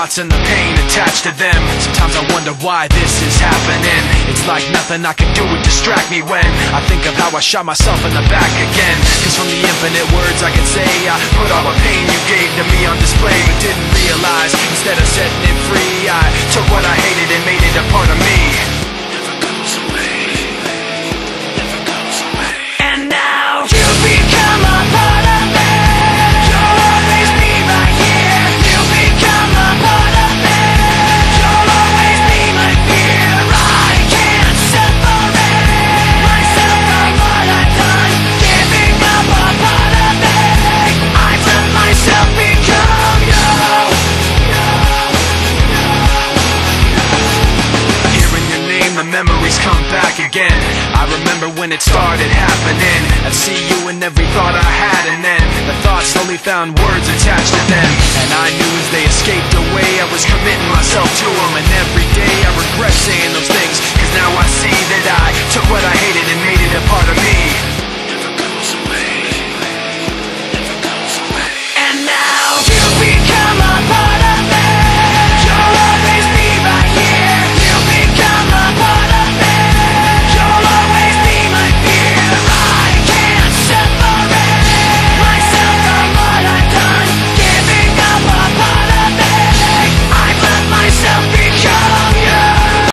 thoughts and the pain attached to them. Sometimes I wonder why this is happening. It's like nothing I can do would distract me when I think of how I shot myself in the back again. Cause from the infinite words I can say, I put all the pain you gave to me on display, but didn't realize instead of setting it free, I took what I hated and made it a part of me. Never goes away, never goes away. And now you become a part of me. You'll always be right here. You become a part of me. You'll always be my fear. I can't separate myself from what I've done. Giving up a part of me. I let myself become you. Hearing your name, the memories come back again. I remember when it started happening. I'd see you in every thought I had, and then the thoughts slowly found words attached to them. And I knew as they escaped away, I was committing myself to them. And every day I regret saying